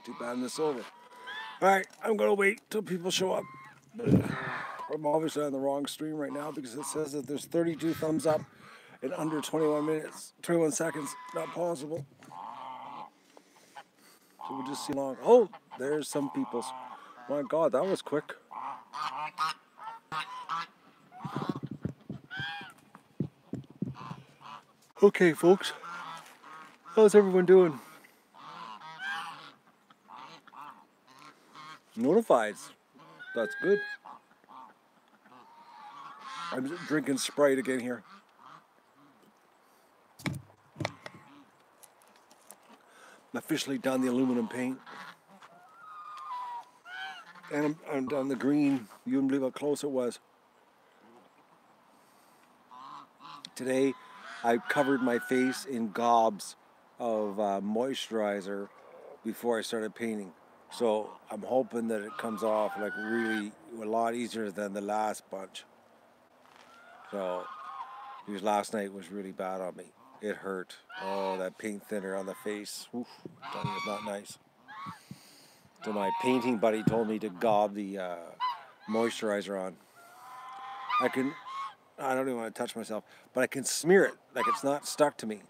Too bad it's over. Alright, I'm going to wait till people show up. I'm obviously on the wrong stream right now because it says that there's 32 thumbs up in under 21 seconds. Not possible. So we'll just see long. Oh, there's some people's. My God, that was quick. Okay, folks. How's everyone doing? Notifieds. That's good. I'm drinking Sprite again here. I'm officially done the aluminum paint. And I'm done the green. You wouldn't believe how close it was. Today, I covered my face in gobs of moisturizer before I started painting. So I'm hoping that it comes off like really a lot easier than the last bunch. So, because last night was really bad on me. It hurt. Oh, that paint thinner on the face. Oof, that was not nice. So my painting buddy told me to gob the moisturizer on. I don't even want to touch myself, but I can smear it like it's not stuck to me.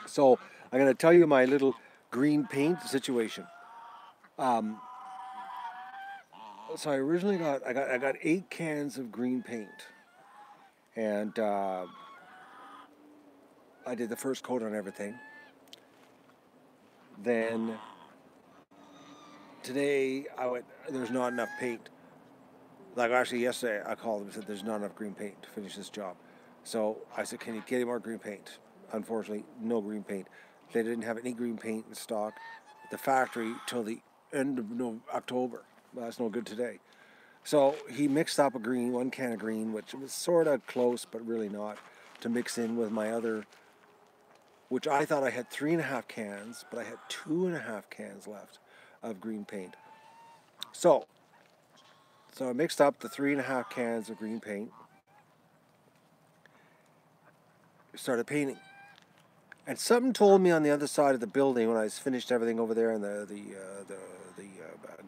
So I'm going to tell you my little green paint situation. So I originally got 8 cans of green paint, and I did the first coat on everything. Then today there's not enough paint. Like actually yesterday I called them and said there's not enough green paint to finish this job. So I said, can you get any more green paint? Unfortunately, no green paint. They didn't have any green paint in stock at the factory till the end of October. Well, that's no good today. So he mixed up one can of green, which was sort of close, but really not, to mix in with my other, which I thought I had 3.5 cans, but I had 2.5 cans left of green paint. So I mixed up the 3.5 cans of green paint, started painting. And something told me on the other side of the building when I finished everything over there in the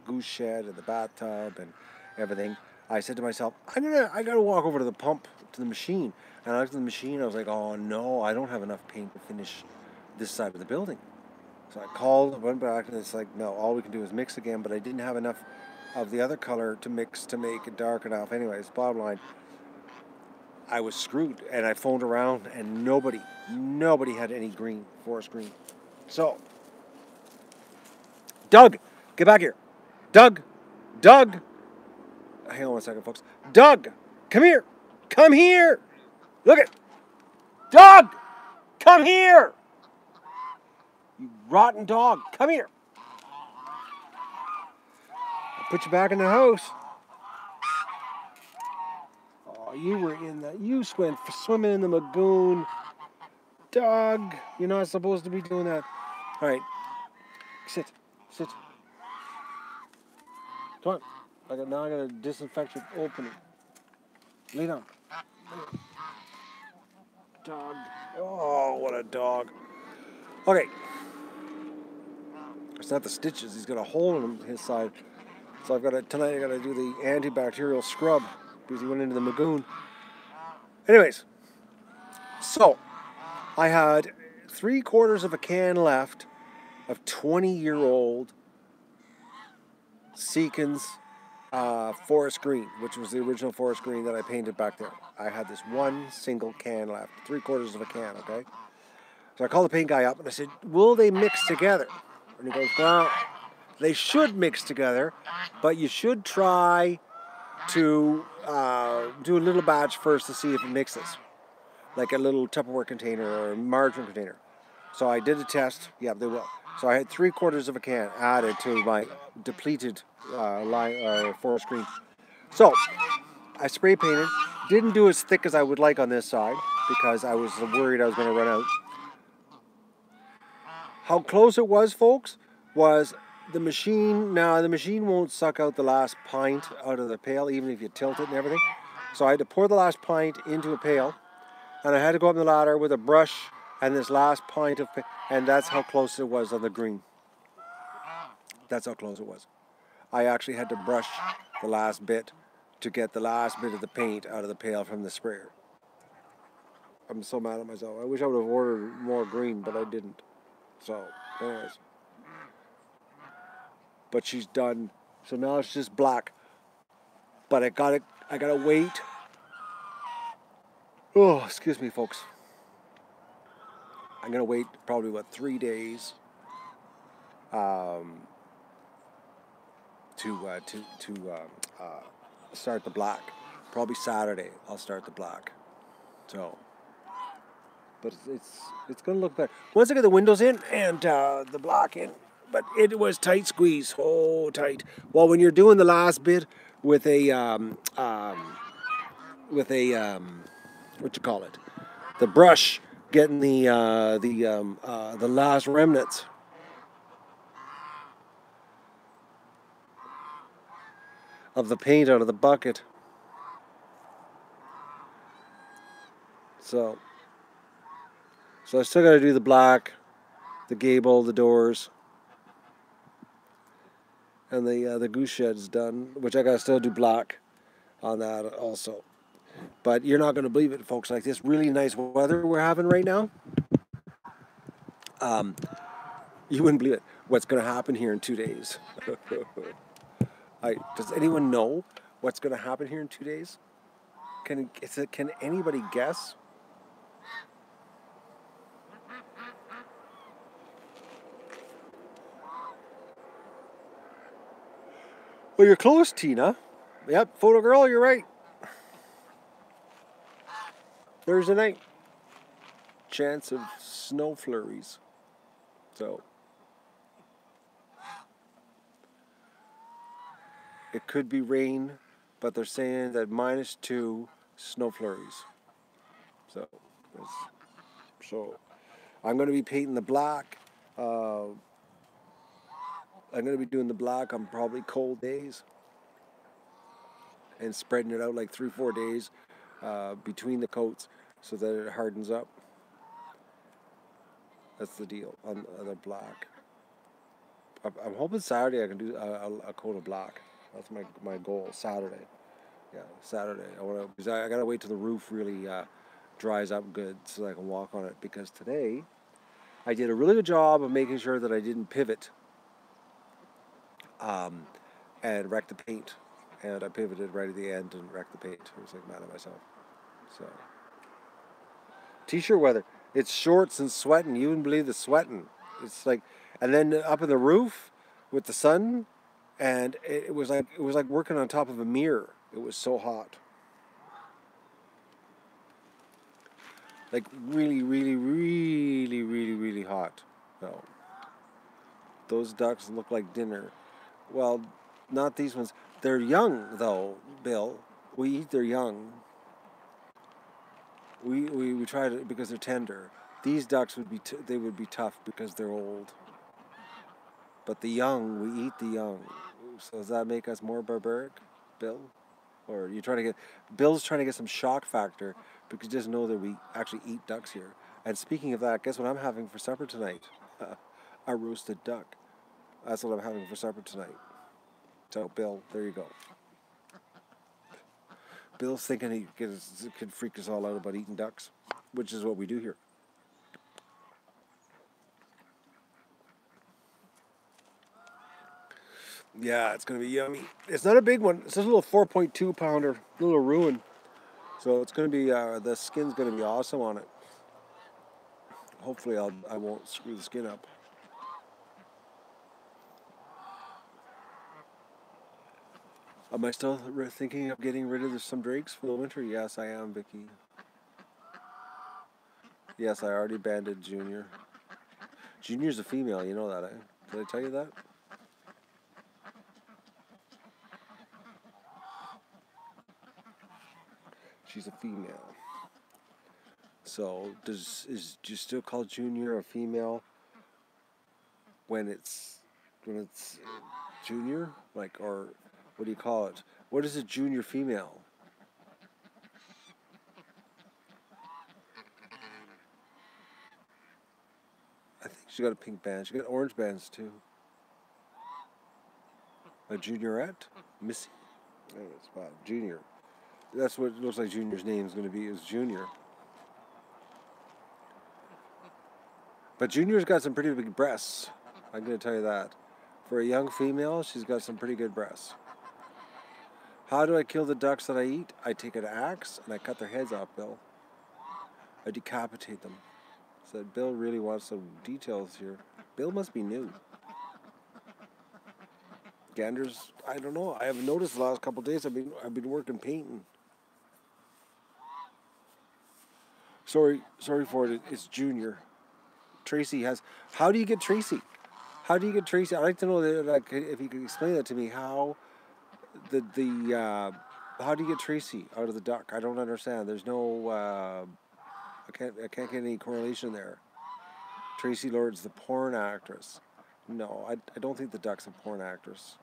goose shed and the bathtub and everything, I said to myself, I gotta walk over to the pump, to the machine. And I looked at the machine, I was like, oh no, I don't have enough paint to finish this side of the building. So I called, went back, and it's like, no, all we can do is mix again, but I didn't have enough of the other color to mix to make it dark enough. Anyways, bottom line, I was screwed, and I phoned around, and nobody had any green, forest green. So, Doug, get back here. Doug, hang on one second, folks. Doug, come here. Look it. Doug, come here. You rotten dog, come here. I'll put you back in the house. Oh, you went swimming in the lagoon. Doug, you're not supposed to be doing that. All right, sit. Come on. Now I gotta disinfect your opening. Lay down. Dog. Oh, what a dog. Okay. It's not the stitches. He's got a hole in his side. So tonight I gotta do the antibacterial scrub because he went into the lagoon. Anyways, so I had 3/4 of a can left of 20-year-old Seekins forest green, which was the original forest green that I painted back there. I had this one single can left, 3/4 of a can, okay? So I called the paint guy up and I said, will they mix together? And he goes, well, they should mix together, but you should try to do a little batch first to see if it mixes, like a little Tupperware container or a margarine container. So I did a test. Yeah, they will. So I had 3/4 of a can added to my depleted forest green. So I spray painted. Didn't do as thick as I would like on this side because I was worried I was going to run out. How close it was, folks, was the machine. Now the machine won't suck out the last pint out of the pail, even if you tilt it and everything. So I had to pour the last pint into a pail, and I had to go up the ladder with a brush And this last pint of paint, and that's how close it was on the green. That's how close it was. I actually had to brush the last bit to get the last bit of the paint out of the pail from the sprayer. I'm so mad at myself. I wish I would have ordered more green, but I didn't. So, anyways. But she's done. So now it's just black. But I gotta wait. Oh, excuse me, folks. I'm gonna wait probably 3 days to start the black. Probably Saturday I'll start the black. So, but it's gonna look better once I get the windows in and the black in. But it was tight squeeze, oh tight. Well, when you're doing the last bit with a what you call it, the brush, getting the last remnants. Of the paint out of the bucket. So I still got to do the black, the gable, the doors, and the goose shed is done, which I got to still do black on that also. But you're not going to believe it, folks. Like this really nice weather we're having right now. You wouldn't believe it. What's going to happen here in 2 days? Does anyone know what's going to happen here in 2 days? Can anybody guess? Well, you're close, Tina. Yep, photo girl, you're right. Thursday night. Chance of snow flurries. So it could be rain, but they're saying that -2 snow flurries. So I'm going to be painting the black. I'm going to be doing the black on probably cold days and spreading it out like 3-4 days between the coats so that it hardens up. That's the deal on the black. I'm hoping Saturday I can do a coat of black. That's my goal. Saturday. Yeah, Saturday. Because I got to wait till the roof really dries up good so that I can walk on it. Because today I did a really good job of making sure that I didn't pivot and wreck the paint. And I pivoted right at the end and wrecked the paint. I was like mad at myself. So, t-shirt weather. It's shorts and sweating. You wouldn't believe the sweating. It's like, and then up in the roof with the sun, and it was like working on top of a mirror. It was so hot. Like really, really, really, really, really hot. No. Those ducks look like dinner. Well, not these ones. They're young though, Bill. We eat their young. We try to, because they're tender. These ducks would be they would be tough because they're old. But the young, we eat the young. So does that make us more barbaric, Bill? Or you trying to get Bill's trying to get some shock factor because he doesn't know that we actually eat ducks here. And speaking of that, guess what I'm having for supper tonight? A roasted duck. That's what I'm having for supper tonight. So Bill, there you go. Bill's thinking he could freak us all out about eating ducks, which is what we do here. Yeah, it's going to be yummy. It's not a big one. It's just a little 4.2 pounder, a little ruin. So it's going to be, the skin's going to be awesome on it. Hopefully I won't screw the skin up. Am I still thinking of getting rid of some drakes for the winter? Yes, I am, Vicky. Yes, I already banded Junior. Junior's a female, you know that, eh? Did I tell you that? She's a female. So, do you still call Junior a female when it's junior? Like, or what do you call it? What is a junior female? she got a pink band. She got orange bands too. A juniorette? Missy? Junior. That's what it looks like Junior's name is going to be, is Junior. But Junior's got some pretty big breasts. I'm going to tell you that. For a young female, she's got some pretty good breasts. How do I kill the ducks that I eat? I take an axe and I cut their heads off, Bill. I decapitate them. So Bill really wants some details here. Bill must be new. Ganders, I don't know. I haven't noticed the last couple of days. I've been working painting. Sorry for it. It's Junior. Tracy has. How do you get Tracy? How do you get Tracy? I'd like to know that, like, if you could explain that to me. How how do you get Tracy out of the duck? I don't understand. There's no. I can't get any correlation there. Tracy Lord's the porn actress. No, I don't think the duck's a porn actress.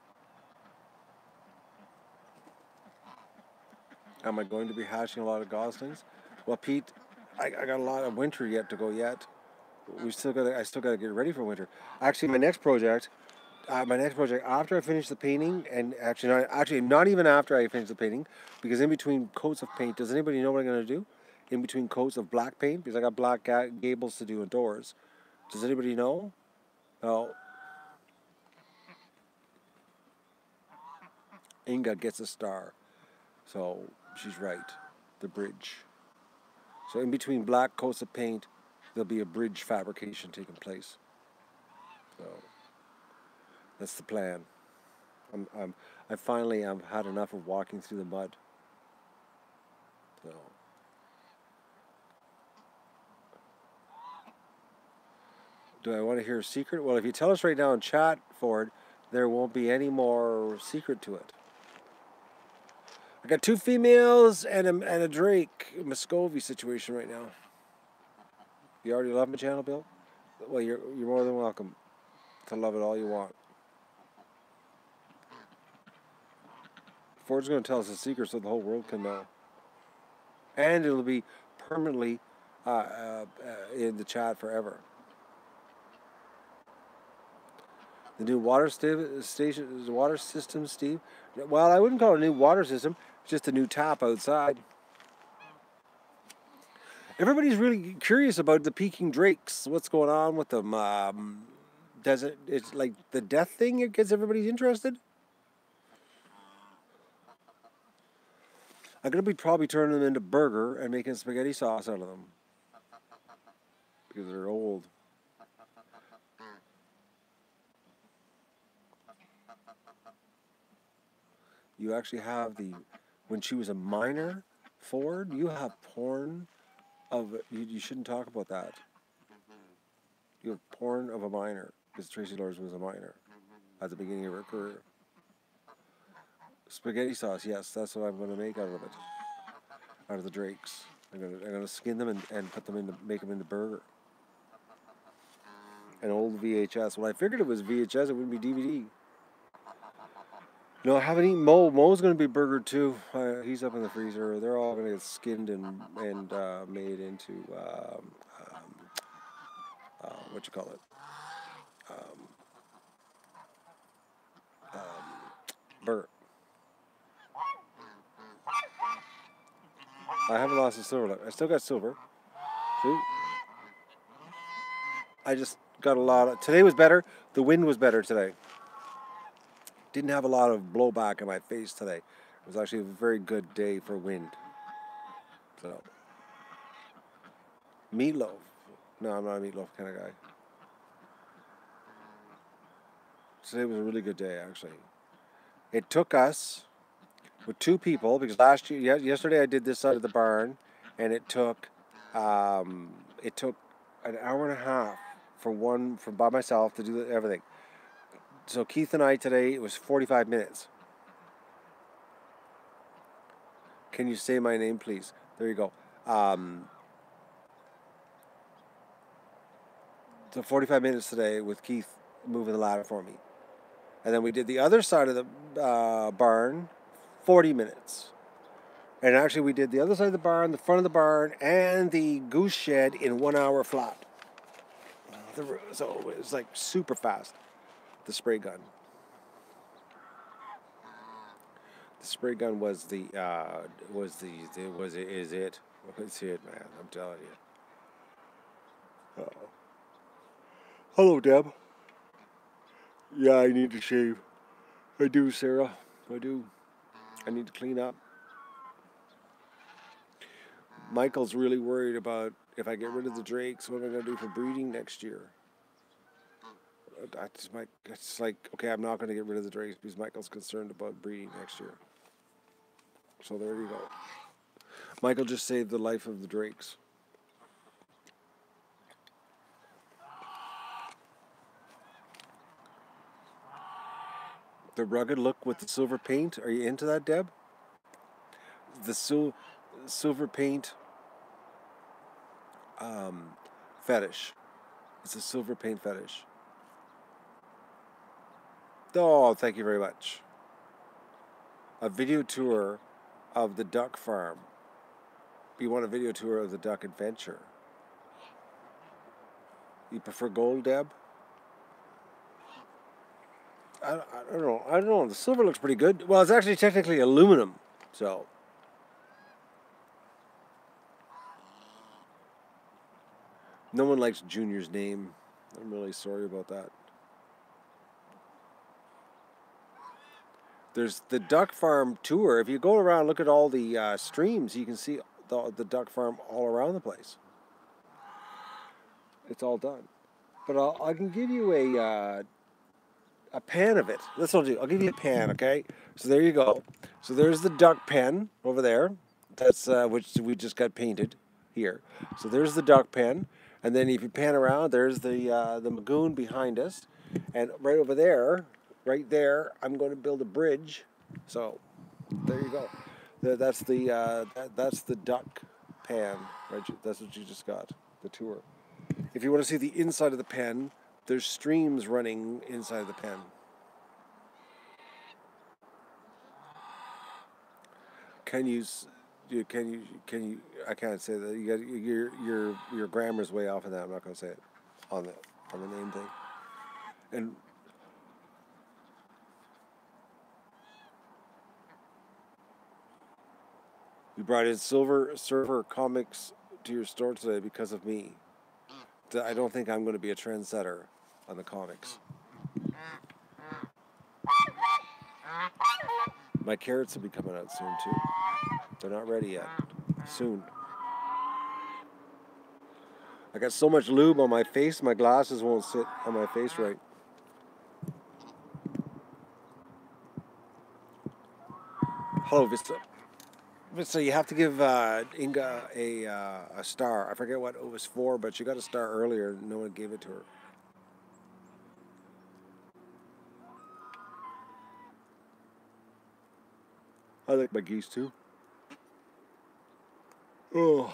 Am I going to be hatching a lot of goslings? Well, Pete, I got a lot of winter yet to go yet. I still got to get ready for winter. Actually, my next project after I finish the painting, and actually not even after I finish the painting, because in between coats of paint, does anybody know what I'm going to do? In between coats of black paint, because I got black gables to do indoors. Does anybody know? Oh. Inga gets a star. So she's right. The bridge. So in between black coats of paint, there'll be a bridge fabrication taking place. So that's the plan. I finally have had enough of walking through the mud. So do I want to hear a secret? Well, if you tell us right now in chat, Ford, there won't be any more secret to it. I got 2 females and a Drake Muscovy situation right now. You already love my channel, Bill? Well, you're more than welcome to love it all you want. Ford's going to tell us a secret so the whole world can know. And it'll be permanently in the chat forever. The new water system, Steve? Well, I wouldn't call it a new water system. It's just a new tap outside. Everybody's really curious about the Peking Drakes. What's going on with them? It's like the death thing that gets everybody interested? I'm going to be probably turning them into burger and making spaghetti sauce out of them. Because they're old. You actually have when she was a minor, Ford, you have porn of, you shouldn't talk about that. You have porn of a minor, because Tracy Lords was a minor at the beginning of her career. Spaghetti sauce, yes, that's what I'm going to make out of it. Out of the Drakes. I'm going to skin them and put them make them into burger. An old VHS. Well, I figured it was VHS, it wouldn't be DVD. No, I haven't eaten Mo. Mo's going to be burgered too. He's up in the freezer. They're all going to get skinned and made into what you call it? Burger. I haven't lost the silver left. I still got silver. See? I just got a lot of... Today was better. The wind was better today. Didn't have a lot of blowback in my face today. It was actually a very good day for wind. So, meatloaf. No, I'm not a meatloaf kind of guy. Today was a really good day, actually. It took us with 2 people, because yesterday I did this side of the barn, and it took an hour and a half from by myself to do everything. So Keith and I today, it was 45 minutes. Can you say my name, please? There you go. So 45 minutes today with Keith moving the ladder for me. And then we did the other side of the barn, 40 minutes. And actually we did the other side of the barn, the front of the barn, and the goose shed in 1 hour flat. So it's like super fast. The spray gun. The spray gun was the is it, man. I'm telling you. Uh-oh. Hello, Deb. Yeah, I need to shave. I do, Sarah. I do. I need to clean up. Michael's really worried about if I get rid of the drakes, what am I going to do for breeding next year? It's like, okay, I'm not going to get rid of the drakes because Michael's concerned about breeding next year. So there you go. Michael just saved the life of the drakes. The rugged look with the silver paint. Are you into that, Deb? The silver paint fetish. It's a silver paint fetish. Oh, thank you very much. A video tour of the duck farm. You want a video tour of the duck adventure. You prefer gold, Deb? I don't know. I don't know. The silver looks pretty good. Well, it's actually technically aluminum, so. No one likes Junior's name. I'm really sorry about that. There's the duck farm tour. If you go around and look at all the streams, you can see the duck farm all around the place. It's all done. But I can give you a pan of it. That's what I'll do. I'll give you a pan, okay? So there you go. So there's the duck pen over there. That's which we just got painted here. So there's the duck pen. And then if you pan around, there's the lagoon behind us. And right over there, right there, I'm going to build a bridge. So there you go. That's the duck pan. Right? That's what you just got, the tour. If you want to see the inside of the pen, there's streams running inside the pen. Can you? I can't say that. You got your grammar's way off of that. I'm not going to say it on the name thing. And you brought in Silver Surfer comics to your store today because of me. I don't think I'm going to be a trendsetter on the comics. My carrots will be coming out soon too. They're not ready yet. Soon. I got so much lube on my face, my glasses won't sit on my face right. Hello, Vista. Vista, you have to give Inga a star. I forget what it was for, but she got a star earlier. No one gave it to her. I like my geese too. Oh.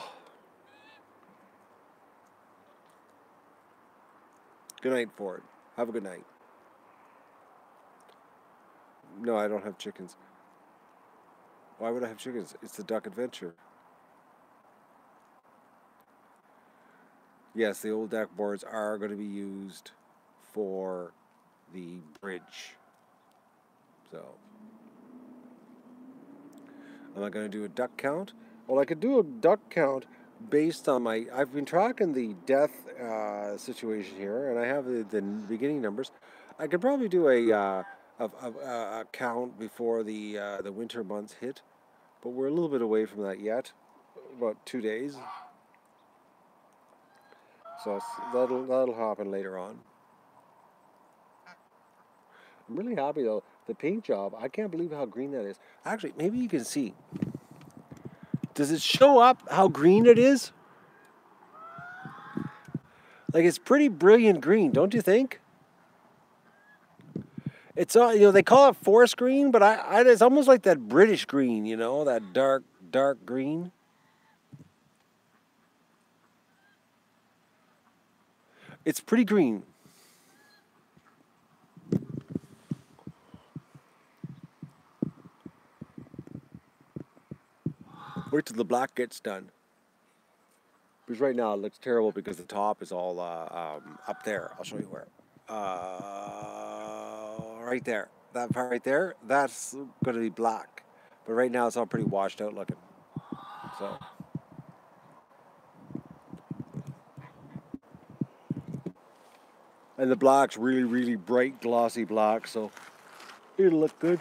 Good night, Ford. Have a good night. No, I don't have chickens. Why would I have chickens? It's the duck adventure. Yes, the old deck boards are going to be used for the bridge. So, am I going to do a duck count? Well, I could do a duck count based on my... I've been tracking the death situation here, and I have the beginning numbers. I could probably do a count before the winter months hit, but we're a little bit away from that yet. About 2 days. So that'll happen later on. I'm really happy though. The paint job, I can't believe how green that is. Actually, maybe you can see. Does it show up how green it is? Like, it's pretty brilliant green, don't you think? It's they call it forest green, but it's almost like that British green, that dark green. It's pretty green. Wait till the black gets done. Because right now it looks terrible because the top is all up there. I'll show you where. Right there. That part right there, that's going to be black. But right now it's all pretty washed out looking. So, and the black's really, really bright, glossy black, so it'll look good.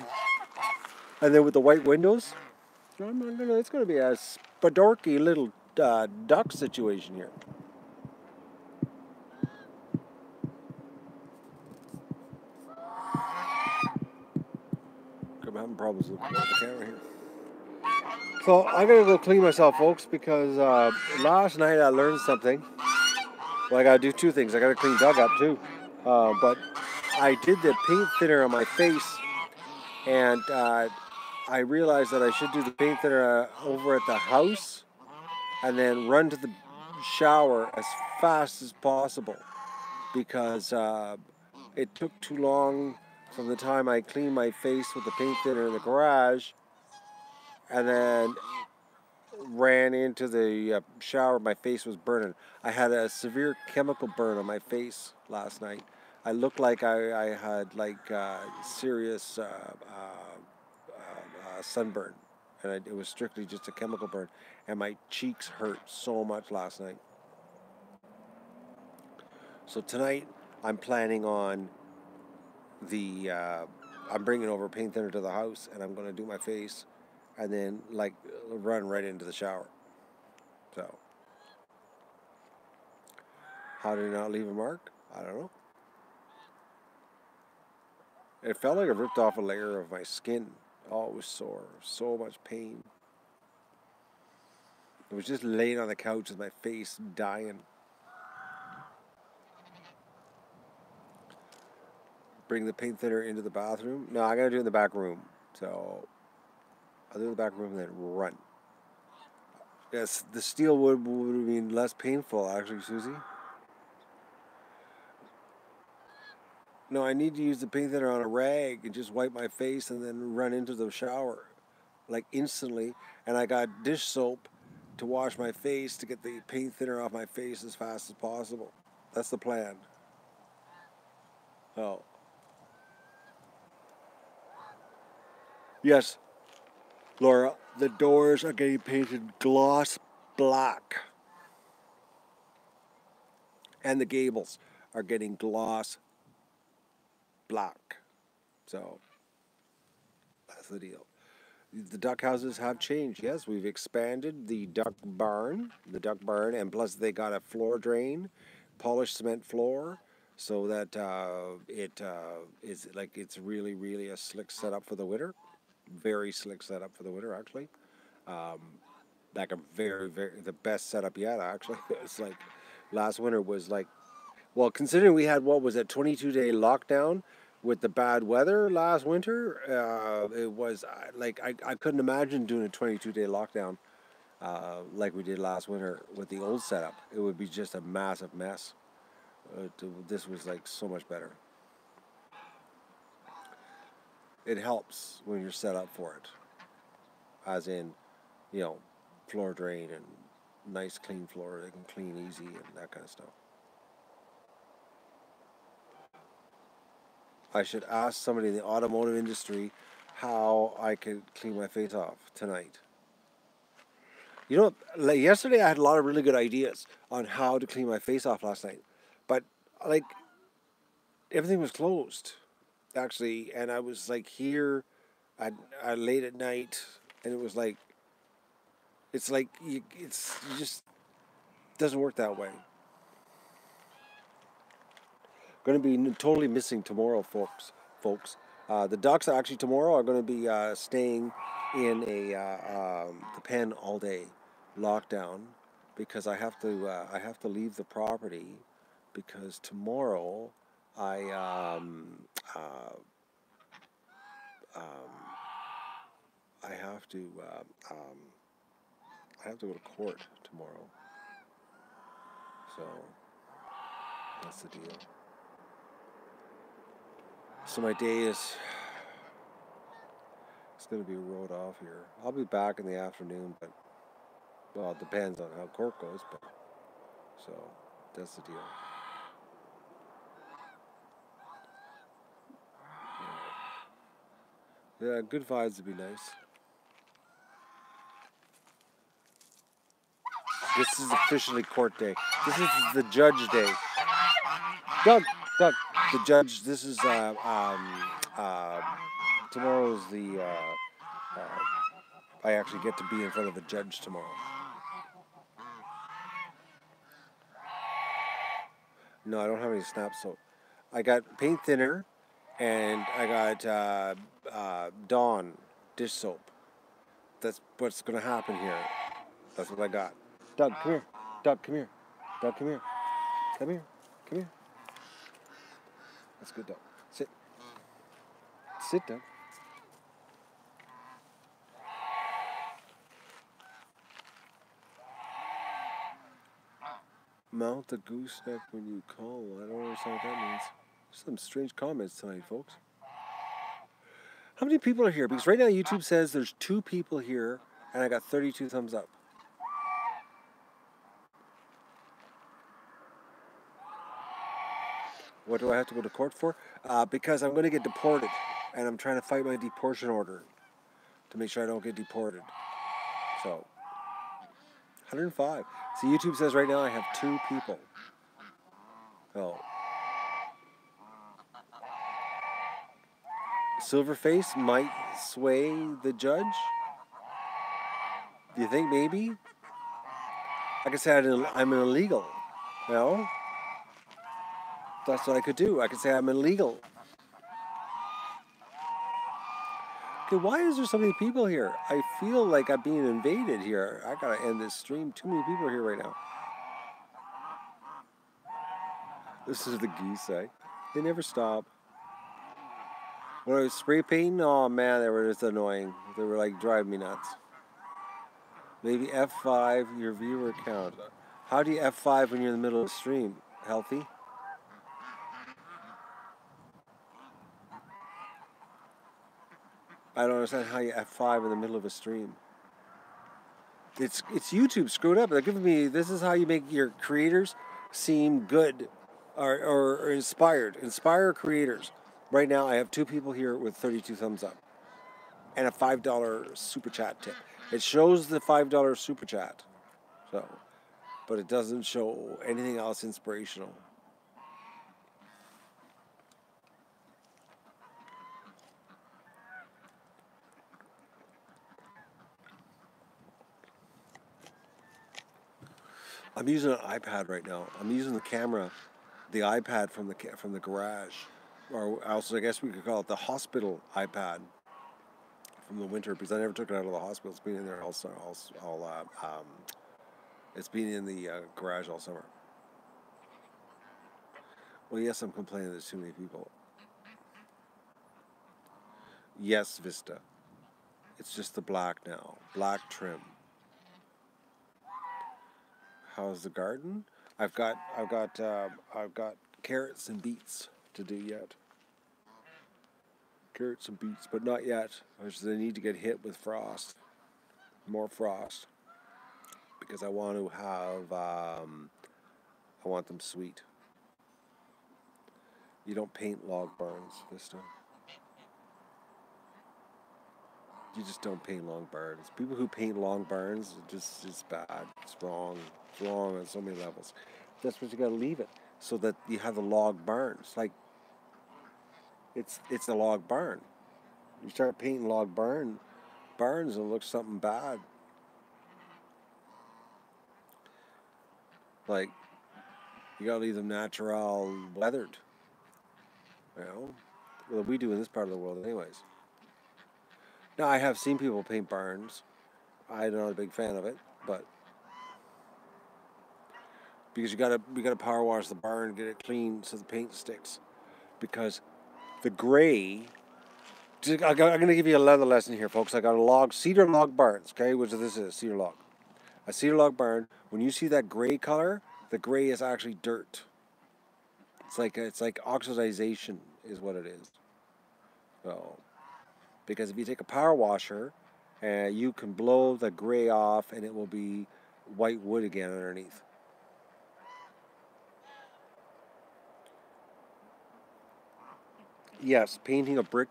And then with the white windows, it's going to be a spadorky little duck situation here. I'm having problems with the camera here. So I'm going to go clean myself, folks, because last night I learned something. Well, I got to do two things. I got to clean Doug up, too. But I did the paint thinner on my face, and I realized that I should do the paint thinner over at the house and then run to the shower as fast as possible, because it took too long from the time I cleaned my face with the paint thinner in the garage and then ran into the shower. My face was burning. I had a severe chemical burn on my face last night. I looked like I had like serious sunburn, and it was strictly just a chemical burn, and my cheeks hurt so much last night. So tonight I'm planning on I'm bringing over paint thinner to the house, and I'm going to do my face and then like run right into the shower. So how did it not leave a mark? I don't know. It felt like I ripped off a layer of my skin. Oh, it was sore. So much pain. It was just laying on the couch with my face dying. Bring the paint thinner into the bathroom. No, I gotta do it in the back room. So I'll do it in the back room and then run. Yes, the steel would have been less painful, actually, Susie. No, I need to use the paint thinner on a rag and just wipe my face and then run into the shower, like instantly. And I got dish soap to wash my face to get the paint thinner off my face as fast as possible. That's the plan. Oh. Yes, Laura, the doors are getting painted gloss black. And the gables are getting gloss black. So that's the deal. The duck houses have changed. Yes, we've expanded the duck barn, and plus they got a floor drain, polished cement floor, so that it is like it's really, really a slick setup for the winter. Very slick setup for the winter, actually. Like a very, very the best setup yet. Actually, it's like last winter was like, well, considering we had what was it, 22-day lockdown with the bad weather last winter, it was like I couldn't imagine doing a 22-day lockdown like we did last winter with the old setup. It would be just a massive mess. This was like so much better. It helps when you're set up for it, as in, you know, floor drain and nice clean floor. They can clean easy and that kind of stuff. I should ask somebody in the automotive industry how I could clean my face off tonight. You know, like yesterday I had a lot of really good ideas on how to clean my face off last night, but like everything was closed, actually, and I was like here at late at night, and it was like it just doesn't work that way. Going to be totally missing tomorrow, folks. The ducks are actually tomorrow are going to be staying in the pen all day, lockdown, because I have to leave the property because tomorrow I um, I have to I have to go to court tomorrow. So that's the deal. So my day is it's going to be rode off here. I'll be back in the afternoon, but well, it depends on how court goes. But So that's the deal. Yeah, good vibes would be nice. This is officially court day. This is the judge day. Doug, the judge. This is tomorrow's the. I actually get to be in front of a judge tomorrow. No, I don't have any snaps. So, I got paint thinner, and I got Dawn dish soap. That's what's gonna happen here. That's what I got. Doug, come here. Doug, come here. Doug, come here. Come here. Come here. That's good, Doug. Sit. Sit, Doug. Mount the gooseneck when you call. I don't understand what that means. Some strange comments tonight, folks. How many people are here? Because right now YouTube says there's 2 people here, and I got 32 thumbs up. What do I have to go to court for? Because I'm going to get deported, and I'm trying to fight my deportation order to make sure I don't get deported. So, 105. See, YouTube says right now I have 2 people. Oh. Silverface might sway the judge? Do you think maybe? Like I said, I'm an illegal. You know? That's what I could do. I could say I'm illegal. Okay, why is there so many people here? I feel like I'm being invaded here. I gotta end this stream. Too many people are here right now. This is the geese, eh? They never stop. When I was spray painting, oh man, they were just annoying. They were like driving me nuts. Maybe F5 your viewer count. How do you F5 when you're in the middle of a stream? Healthy? I don't understand how you F5 in the middle of a stream. It's YouTube screwed up. They're giving me, this is how you make your creators seem good or inspired. Inspire creators. Right now I have 2 people here with 32 thumbs up. And a $5 super chat tip. It shows the $5 super chat. So, but it doesn't show anything else inspirational. I'm using an iPad right now. I'm using the camera, the iPad from the garage, or also I guess we could call it the hospital iPad from the winter, because I never took it out of the hospital. It's been in there it's been in the garage all summer. Well, yes, I'm complaining there's too many people. Yes, Vista. It's just the black now, black trim. How's the garden? I've got carrots and beets to do yet. Carrots and beets, but not yet. They need to get hit with frost, more frost, because I want to have. I want them sweet. You don't paint log barns, Vista. You just don't paint long barns. People who paint long barns, it's bad. It's wrong. It's wrong on so many levels. That's what you got to leave it, so that you have the log barns. Like it's a log barn. You start painting log barns, it looks something bad. Like you got to leave them natural weathered. You know, well, we do in this part of the world, anyways. Now, I have seen people paint barns. I'm not a big fan of it, but because we gotta power wash the barn, get it clean so the paint sticks. Because the gray, I'm gonna give you another lesson here, folks. I got a cedar log barns, okay, which this is cedar log. A cedar log barn. When you see that gray color, the gray is actually dirt. It's like oxidization is what it is. So. Because if you take a power washer, you can blow the gray off and it will be white wood again underneath. Yes, painting a brick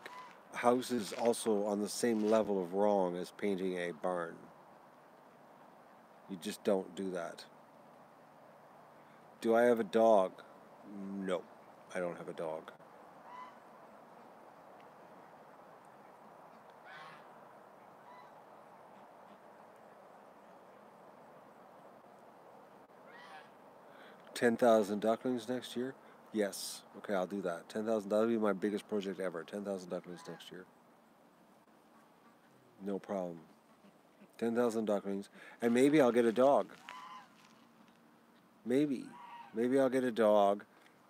house is also on the same level of wrong as painting a barn. You just don't do that. Do I have a dog? No, I don't have a dog. $10,000 ducklings next year? Yes. Okay, I'll do that. 10,000. That'll be my biggest project ever. 10,000 ducklings next year. No problem. 10,000 ducklings, and maybe I'll get a dog. Maybe I'll get a dog,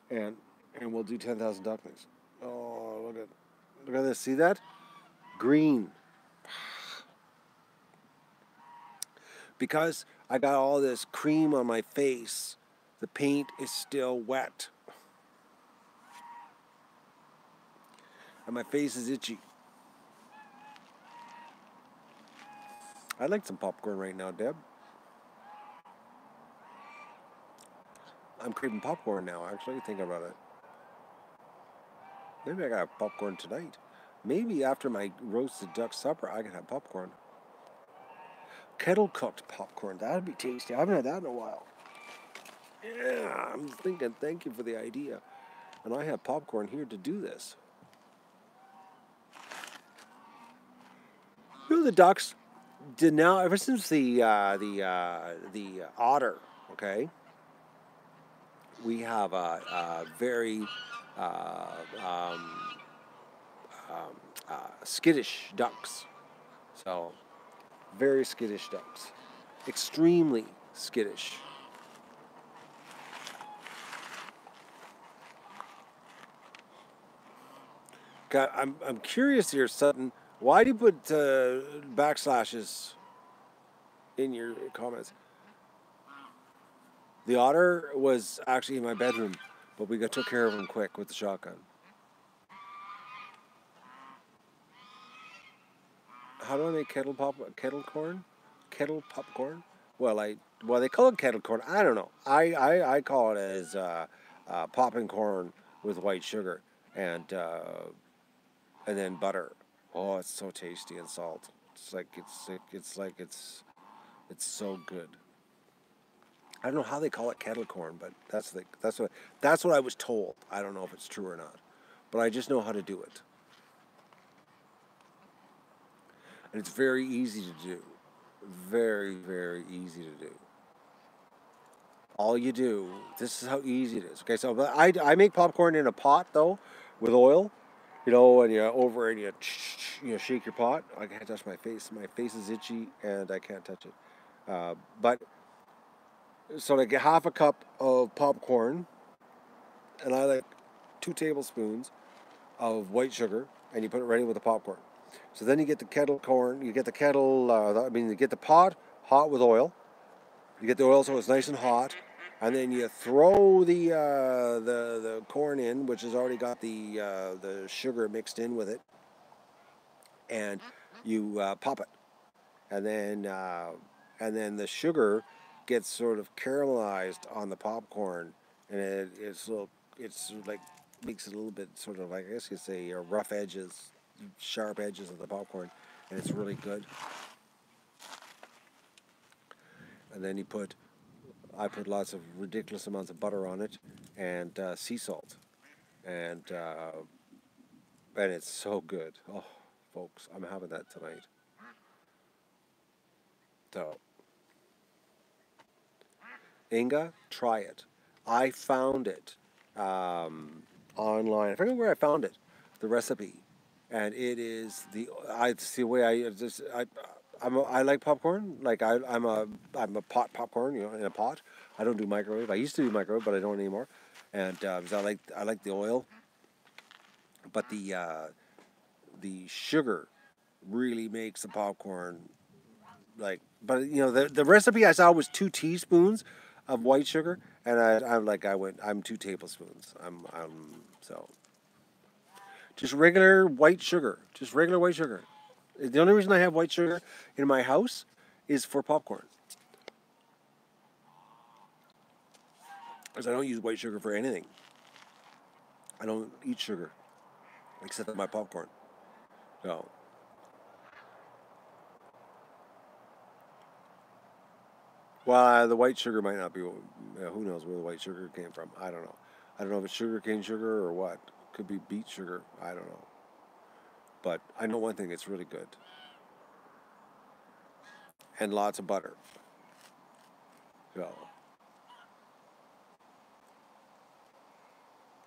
and we'll do 10,000 ducklings. Oh, look at this. See that? Green. Because I got all this cream on my face, the paint is still wet, and my face is itchy. I'd like some popcorn right now, Deb. I'm craving popcorn now, actually, thinking about it. Maybe I gotta have popcorn tonight. Maybe after my roasted duck supper, I can have popcorn. Kettle cooked popcorn, that'd be tasty. I haven't had that in a while. Yeah, I'm thinking, thank you for the idea. And I have popcorn here to do this. You know, the ducks did now, ever since the otter, okay, we have a very uh, um, skittish ducks. So, very skittish ducks. Extremely skittish. God, I'm curious here, Sutton. Why do you put backslashes in your comments? The otter was actually in my bedroom, but we took care of him quick with the shotgun. How do I make kettle corn? Kettle popcorn? Well, they call it kettle corn. I don't know. I call it as popping corn with white sugar and then butter. Oh, it's so tasty, and salt. It's so good. I don't know how they call it kettle corn, but that's what I was told. I don't know if it's true or not, but I just know how to do it, and it's very easy to do. Very, very easy to do. All you do, this is how easy it is. Okay, so but I make popcorn in a pot though, with oil, and you over and you shake your pot. I can't touch my face. My face is itchy and I can't touch it. But so I get half a cup of popcorn, and I like 2 tablespoons of white sugar, and you put it right in with the popcorn. So then you get the kettle corn. You get the kettle. You get the pot hot with oil. You get the oil so it's nice and hot, and then you throw the corn in, which has already got the sugar mixed in with it, and you pop it, and then the sugar gets sort of caramelized on the popcorn, and it's like makes it a little bit sort of like I guess you'd say rough edges, sharp edges of the popcorn, and it's really good. And then I put lots of ridiculous amounts of butter on it, and sea salt, and it's so good. Oh, folks, I'm having that tonight. So, Inga, try it. I found it online. I forget where I found it, the recipe, and it is it's the way I like popcorn. Like I'm a pot popcorn, in a pot. I don't do microwave. I used to do microwave, but I don't anymore. And because I like the oil, but the sugar really makes the popcorn like. But the recipe I saw was 2 teaspoons of white sugar, and I'm 2 tablespoons. So just regular white sugar, just regular white sugar. The only reason I have white sugar in my house is for popcorn. Because I don't use white sugar for anything. I don't eat sugar. except for my popcorn. So, well, the white sugar might not be. Who knows where the white sugar came from? I don't know. I don't know if it's sugarcane sugar or what. Could be beet sugar. I don't know. But I know one thing: it's really good, and lots of butter. So,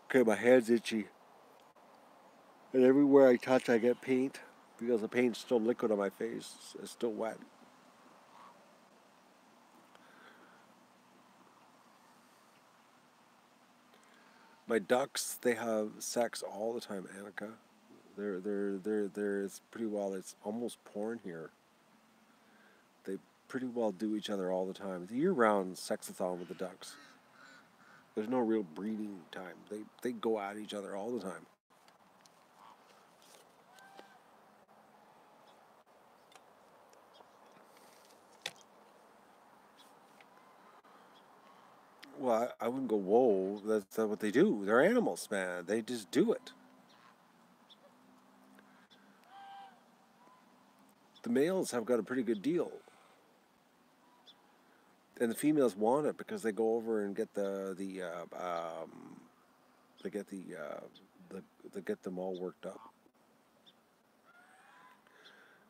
okay, my hand's itchy, and everywhere I touch, I get paint because the paint's still liquid on my face. It's still wet. My ducks, they have sex all the time, Annika. It's pretty well, it's almost porn here. They pretty well do each other all the time. It's a year-round sexathon with the ducks. There's no real breeding time. They go at each other all the time. Well, I wouldn't go, whoa, that's not what they do. They're animals, man. They just do it. The males have got a pretty good deal. And the females want it because they go over and get they get they get them all worked up.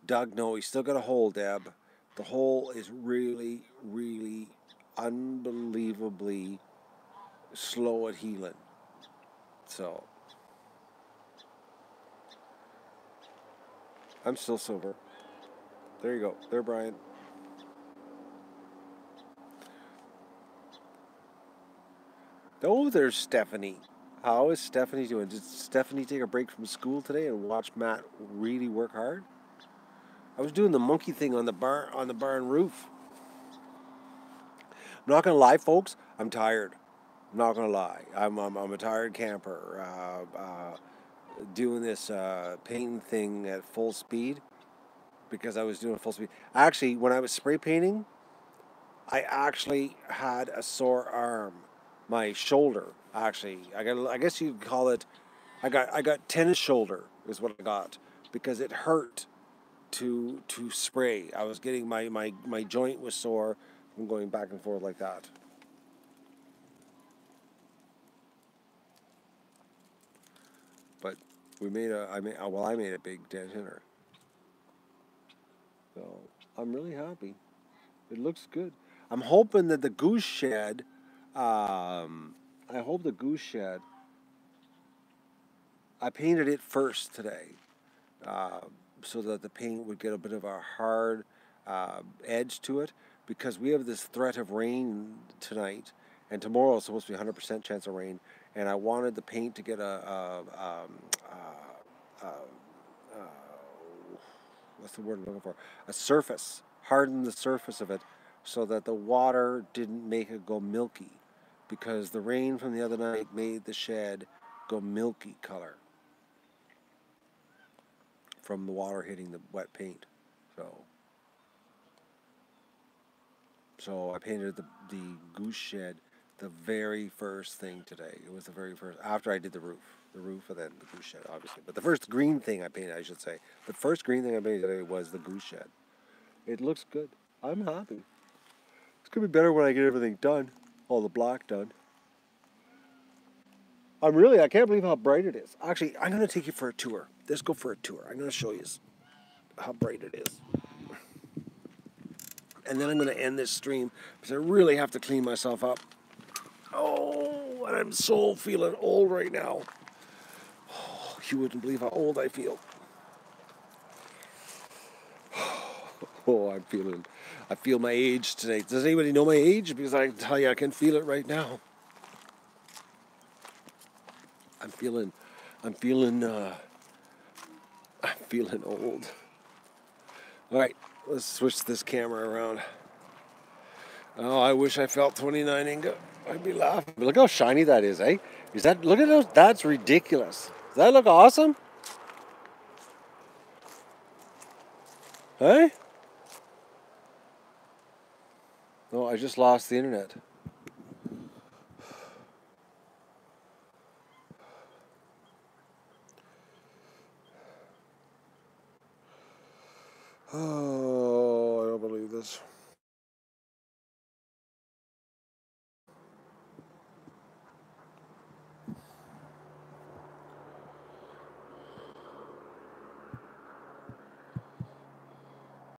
Doug, no, he's still got a hole, Deb. The hole is really, really unbelievably slow at healing. So, I'm still sober. There you go. There, Brian. Oh, there's Stephanie. How is Stephanie doing? Did Stephanie take a break from school today and watch Matt really work hard? I was doing the monkey thing on the barn roof. I'm not gonna lie, folks. I'm tired. I'm not gonna lie. I'm a tired camper. Doing this painting thing at full speed because I was doing full speed. Actually, when I was spray painting, I actually had a sore arm. My shoulder, actually. I guess you'd call it. I got tennis shoulder is what I got because it hurt to spray. I was getting my joint was sore from going back and forth like that. But I made a big dent in her. So I'm really happy. It looks good. I'm hoping that the goose shed. I hope the goose shed. I painted it first today, uh, so that the paint would get a bit of a hard edge to it, because we have this threat of rain tonight, and tomorrow is supposed to be 100% chance of rain, and I wanted the paint to get a what's the word I'm looking for? A surface, harden the surface of it, so that the water didn't make it go milky, because the rain from the other night made the shed go milky color from the water hitting the wet paint. So I painted the goose shed the very first thing today. It was the very first, after I did the roof and then the goose shed, obviously. But the first green thing I painted, I should say, the first green thing I painted today was the goose shed. It looks good. I'm happy. It's going to be better when I get everything done, all the black done. I can't believe how bright it is. Actually, I'm going to take you for a tour. Let's go for a tour. I'm going to show you how bright it is. And then I'm going to end this stream because I really have to clean myself up. Oh, and I'm so feeling old right now. Oh, you wouldn't believe how old I feel. Oh, I feel my age today. Does anybody know my age? Because I can tell you, I can feel it right now. I'm feeling old. All right, let's switch this camera around. Oh, I wish I felt 29 Inga. I'd be laughing. But look how shiny that is, eh? Look at those, that's ridiculous. Does that look awesome? Hey? No, I just lost the internet. Oh.